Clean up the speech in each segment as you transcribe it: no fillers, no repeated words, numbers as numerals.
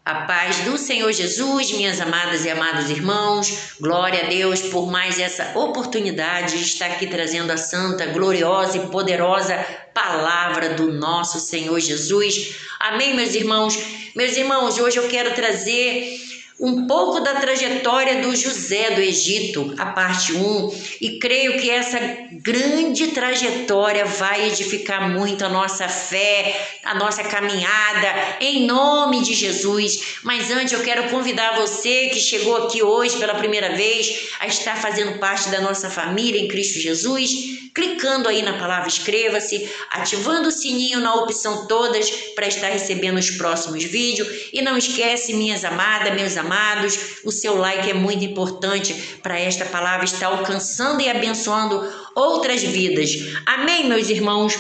A paz do Senhor Jesus, minhas amadas e amados irmãos, glória a Deus por mais essa oportunidade de estar aqui trazendo a santa, gloriosa e poderosa palavra do nosso Senhor Jesus. Amém, meus irmãos? Meus irmãos, hoje eu quero trazer um pouco da trajetória do José do Egito, a parte 1, e creio que essa grande trajetória vai edificar muito a nossa fé, a nossa caminhada, em nome de Jesus. Mas antes eu quero convidar você que chegou aqui hoje pela primeira vez a estar fazendo parte da nossa família em Cristo Jesus, clicando aí na palavra inscreva-se, ativando o sininho na opção todas para estar recebendo os próximos vídeos. E não esquece, minhas amadas, meus amados, o seu like é muito importante para esta palavra estar alcançando e abençoando outras vidas. Amém, meus irmãos?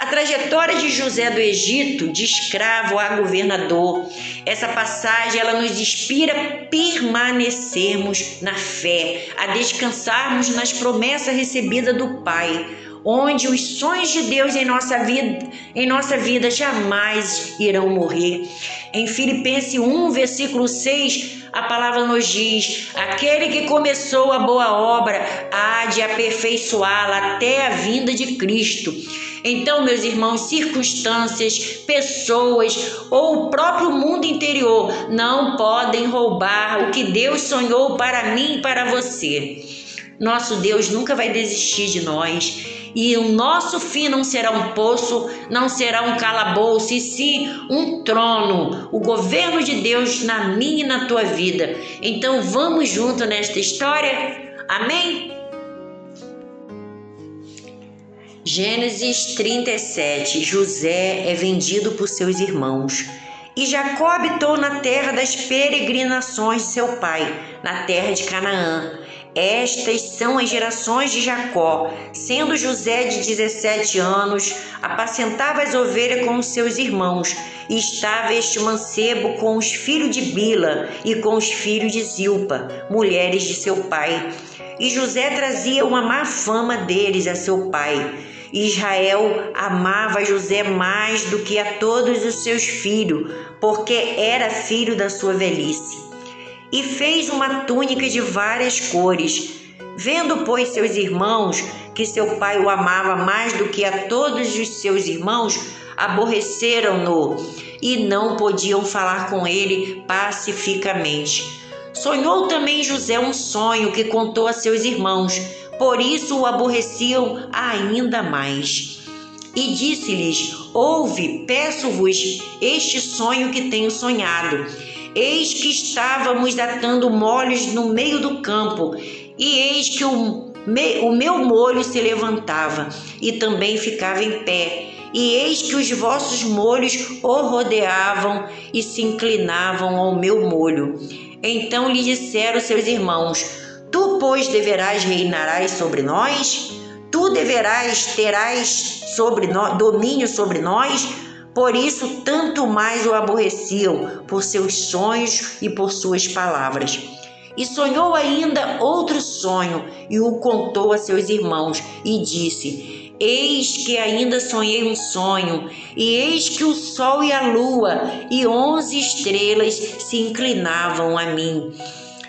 A trajetória de José do Egito, de escravo a governador, essa passagem ela nos inspira a permanecermos na fé, a descansarmos nas promessas recebidas do Pai, onde os sonhos de Deus em nossa vida jamais irão morrer. Em Filipenses 1, versículo 6, a palavra nos diz: aquele que começou a boa obra há de aperfeiçoá-la até a vinda de Cristo. Então, meus irmãos, circunstâncias, pessoas ou o próprio mundo interior não podem roubar o que Deus sonhou para mim e para você. Nosso Deus nunca vai desistir de nós. E o nosso fim não será um poço, não será um calabouço, e sim um trono, o governo de Deus na minha e na tua vida. Então vamos junto nesta história? Amém? Gênesis 37. José é vendido por seus irmãos. E Jacó habitou na terra das peregrinações de seu pai, na terra de Canaã. Estas são as gerações de Jacó. Sendo José de 17 anos, apacentava as ovelhas com os seus irmãos, e estava este mancebo com os filhos de Bila e com os filhos de Zilpa, mulheres de seu pai. E José trazia uma má fama deles a seu pai. Israel amava José mais do que a todos os seus filhos, porque era filho da sua velhice. E fez uma túnica de várias cores. Vendo, pois, seus irmãos que seu pai o amava mais do que a todos os seus irmãos, aborreceram-no e não podiam falar com ele pacificamente. Sonhou também José um sonho que contou a seus irmãos, por isso o aborreciam ainda mais. E disse-lhes: ouve, peço-vos este sonho que tenho sonhado. Eis que estávamos atando molhos no meio do campo, e eis que o meu molho se levantava e também ficava em pé, e eis que os vossos molhos o rodeavam e se inclinavam ao meu molho. Então lhe disseram seus irmãos: tu, pois, deverás reinarás sobre nós? Tu terás domínio sobre nós? Por isso, tanto mais o aborreciam por seus sonhos e por suas palavras. E sonhou ainda outro sonho, e o contou a seus irmãos, e disse: eis que ainda sonhei um sonho, e eis que o sol e a lua e 11 estrelas se inclinavam a mim.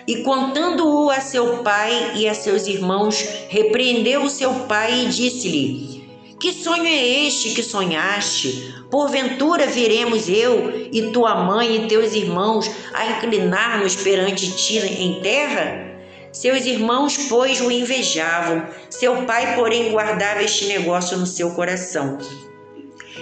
E contando-o a seu pai e a seus irmãos, repreendeu o seu pai e disse-lhe: que sonho é este que sonhaste? Porventura viremos eu e tua mãe e teus irmãos a inclinar-nos perante ti em terra? Seus irmãos, pois, o invejavam. Seu pai, porém, guardava este negócio no seu coração.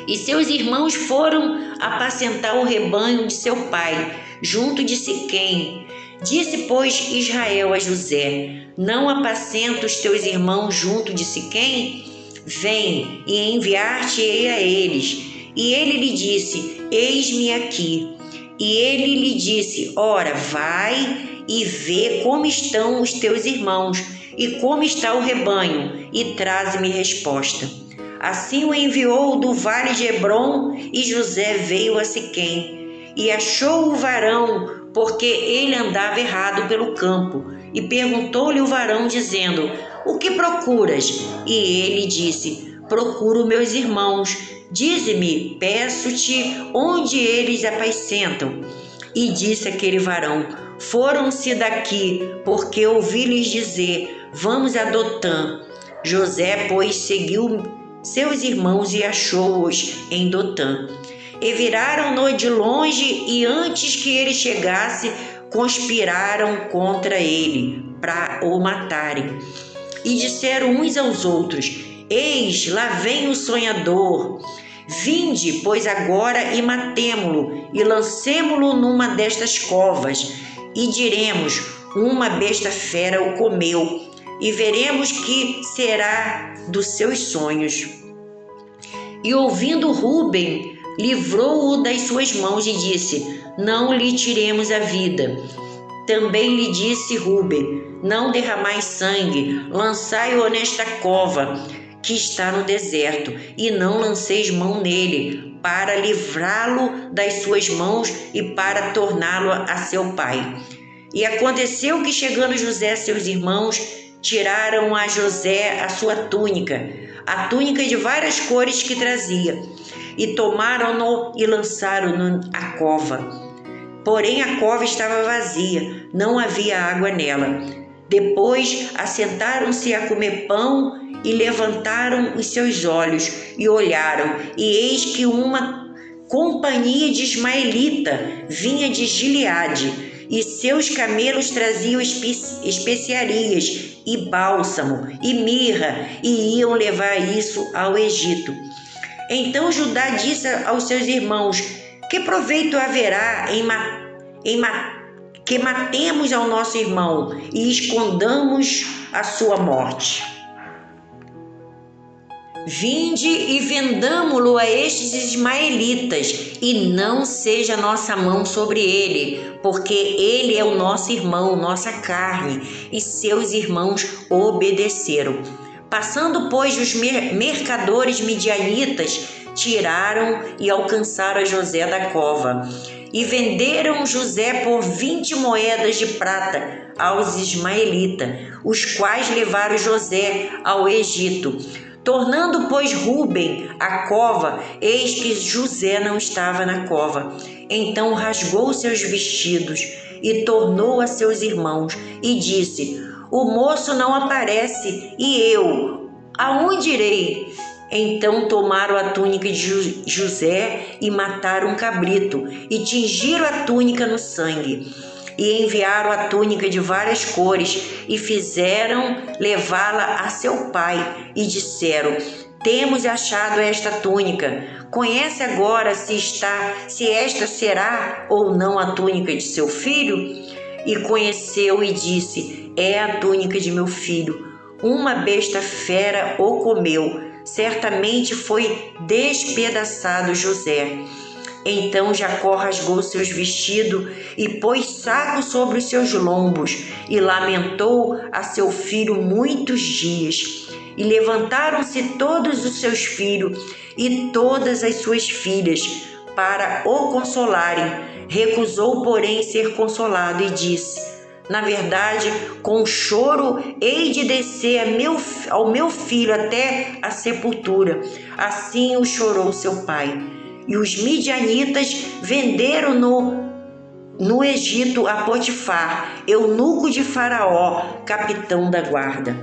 E seus irmãos foram apacentar o rebanho de seu pai, junto de Siquém. Disse, pois, Israel a José: não apacenta os teus irmãos junto de Siquém? Vem, e enviar-te-ei a eles. E ele lhe disse: eis-me aqui. E ele lhe disse: ora, vai e vê como estão os teus irmãos e como está o rebanho, e traze-me resposta. Assim o enviou do vale de Hebrom, e José veio a Siquém, e achou o varão, porque ele andava errado pelo campo, e perguntou-lhe o varão, dizendo: o que procuras? E ele disse: procuro meus irmãos. Dize-me, peço-te, onde eles apacentam. E disse aquele varão: foram-se daqui, porque ouvi-lhes dizer: vamos a Dotã. José, pois, seguiu seus irmãos e achou-os em Dotã. E viraram-no de longe, e antes que ele chegasse, conspiraram contra ele para o matarem. E disseram uns aos outros: eis, lá vem o sonhador. Vinde, pois, agora e matemo-lo, e lancemo-lo numa destas covas, e diremos: uma besta fera o comeu, e veremos que será dos seus sonhos. E ouvindo Rúben, livrou-o das suas mãos e disse: não lhe tiremos a vida. Também lhe disse Rúben: não derramai sangue, lançai-o nesta cova que está no deserto, e não lanceis mão nele, para livrá-lo das suas mãos e para torná-lo a seu pai. E aconteceu que, chegando José a seus irmãos, tiraram a José a sua túnica, a túnica de várias cores que trazia, e tomaram-no e lançaram-no à cova. Porém a cova estava vazia, não havia água nela. Depois assentaram-se a comer pão e levantaram os seus olhos e olharam, e eis que uma companhia de ismaelita vinha de Gileade, e seus camelos traziam especiarias e bálsamo e mirra, e iam levar isso ao Egito. Então Judá disse aos seus irmãos: que proveito haverá que matemos ao nosso irmão e escondamos a sua morte? Vinde e vendamo-lo a estes ismaelitas, e não seja nossa mão sobre ele, porque ele é o nosso irmão, nossa carne. E seus irmãos obedeceram. Passando, pois, os mercadores midianitas, tiraram e alcançaram a José da cova, e venderam José por 20 moedas de prata aos ismaelitas, os quais levaram José ao Egito. Tornando, pois, Rúben à cova, eis que José não estava na cova. Então rasgou seus vestidos e tornou a seus irmãos e disse: o moço não aparece, e eu, aonde irei? Então tomaram a túnica de José e mataram um cabrito, e tingiram a túnica no sangue. E enviaram a túnica de várias cores, e fizeram levá-la a seu pai, e disseram: temos achado esta túnica. Conhece agora se esta será ou não a túnica de seu filho? E conheceu e disse: é a túnica de meu filho. Uma besta fera o comeu. Certamente foi despedaçado José. Então Jacó rasgou seus vestidos e pôs saco sobre os seus lombos, e lamentou a seu filho muitos dias. E levantaram-se todos os seus filhos e todas as suas filhas para o consolarem. Recusou, porém, ser consolado, e disse: na verdade, com choro hei de descer ao meu filho até a sepultura. Assim o chorou seu pai. E os midianitas venderam no Egito a Potifar, eunuco de Faraó, capitão da guarda.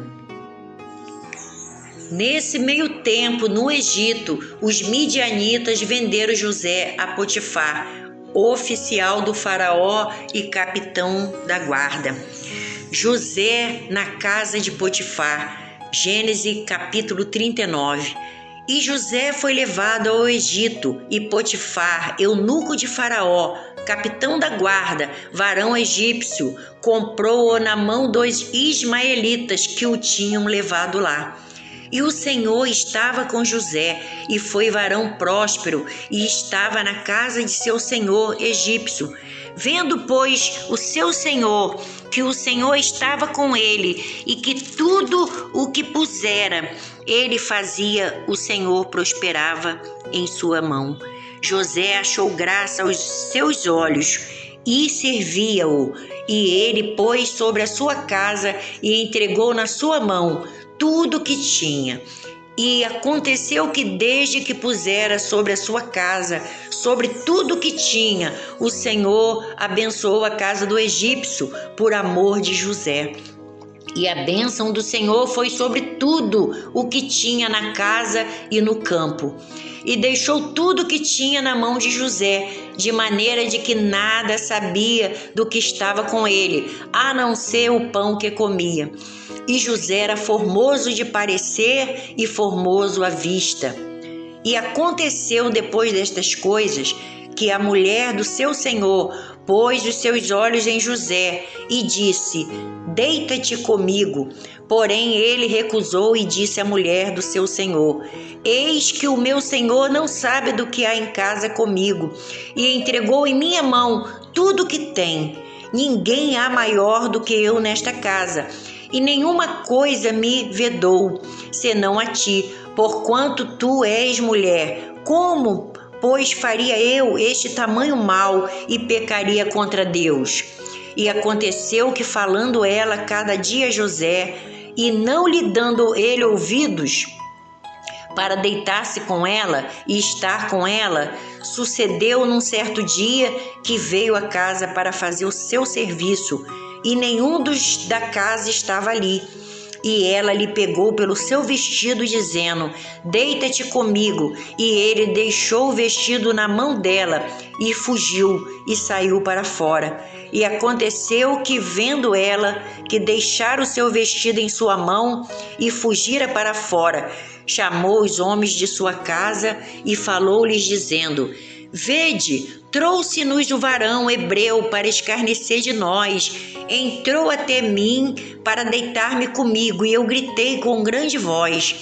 Nesse meio tempo, no Egito, os midianitas venderam José a Potifar, oficial do Faraó e capitão da guarda. José na casa de Potifar. Gênesis capítulo 39. E José foi levado ao Egito, e Potifar, eunuco de Faraó, capitão da guarda, varão egípcio, comprou-o na mão dos ismaelitas que o tinham levado lá. E o Senhor estava com José, e foi varão próspero, e estava na casa de seu senhor egípcio. Vendo, pois, o seu senhor, que o Senhor estava com ele, e que tudo o que pusera ele fazia, o Senhor prosperava em sua mão. José achou graça aos seus olhos, e servia-o, e ele pôs sobre a sua casa, e entregou na sua mão tudo o que tinha. E aconteceu que desde que pusera sobre a sua casa, sobre tudo que tinha, o Senhor abençoou a casa do egípcio por amor de José. E a bênção do Senhor foi sobre tudo o que tinha na casa e no campo. E deixou tudo que tinha na mão de José, de maneira de que nada sabia do que estava com ele, a não ser o pão que comia. E José era formoso de parecer e formoso à vista. E aconteceu depois destas coisas que a mulher do seu senhor pôs os seus olhos em José e disse: deita-te comigo. Porém ele recusou e disse à mulher do seu senhor: eis que o meu senhor não sabe do que há em casa comigo, e entregou em minha mão tudo o que tem. Ninguém há maior do que eu nesta casa, e nenhuma coisa me vedou, senão a ti, porquanto tu és mulher. Como, pois, faria eu este tamanho mal e pecaria contra Deus? E aconteceu que, falando ela cada dia a José, e não lhe dando ele ouvidos para deitar-se com ela e estar com ela, sucedeu num certo dia que veio à casa para fazer o seu serviço, e nenhum dos da casa estava ali. E ela lhe pegou pelo seu vestido, dizendo: deita-te comigo. E ele deixou o vestido na mão dela e fugiu e saiu para fora. E aconteceu que, vendo ela que deixara o seu vestido em sua mão e fugira para fora, chamou os homens de sua casa e falou-lhes, dizendo: vede, trouxe-nos o varão hebreu para escarnecer de nós. Entrou até mim para deitar-me comigo, e eu gritei com grande voz.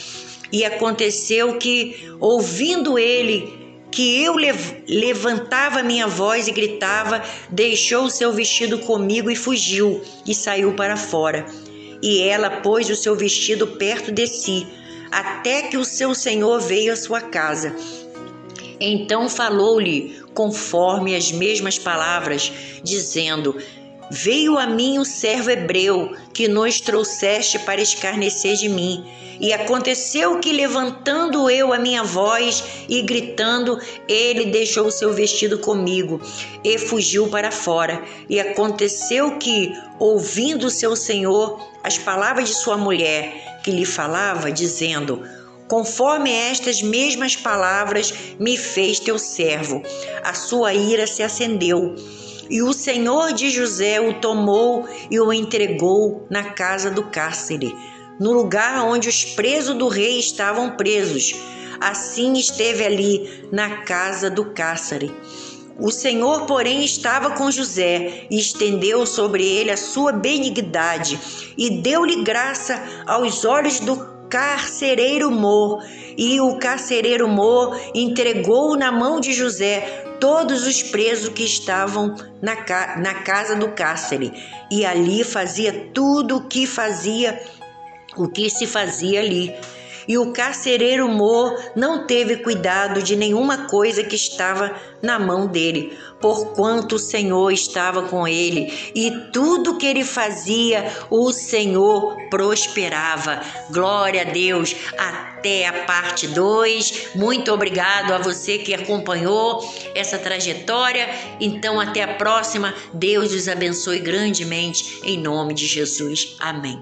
E aconteceu que, ouvindo ele que eu levantava minha voz e gritava, deixou o seu vestido comigo e fugiu, e saiu para fora. E ela pôs o seu vestido perto de si, até que o seu senhor veio à sua casa. Então falou-lhe conforme as mesmas palavras, dizendo: veio a mim o servo hebreu que nos trouxeste para escarnecer de mim. E aconteceu que, levantando eu a minha voz e gritando, ele deixou o seu vestido comigo e fugiu para fora. E aconteceu que, ouvindo seu senhor as palavras de sua mulher, que lhe falava, dizendo: conforme estas mesmas palavras me fez teu servo, a sua ira se acendeu. E o senhor de José o tomou e o entregou na casa do cárcere, no lugar onde os presos do rei estavam presos. Assim esteve ali na casa do cárcere. O Senhor, porém, estava com José e estendeu sobre ele a sua benignidade e deu-lhe graça aos olhos do carcereiro Mor. E o carcereiro Mor entregou na mão de José todos os presos que estavam na casa do cárcere, e ali fazia tudo o que se fazia ali. E o carcereiro Mor não teve cuidado de nenhuma coisa que estava na mão dele, porquanto o Senhor estava com ele, e tudo que ele fazia, o Senhor prosperava. Glória a Deus. Até a parte 2. Muito obrigado a você que acompanhou essa trajetória. Então, até a próxima. Deus os abençoe grandemente, em nome de Jesus. Amém.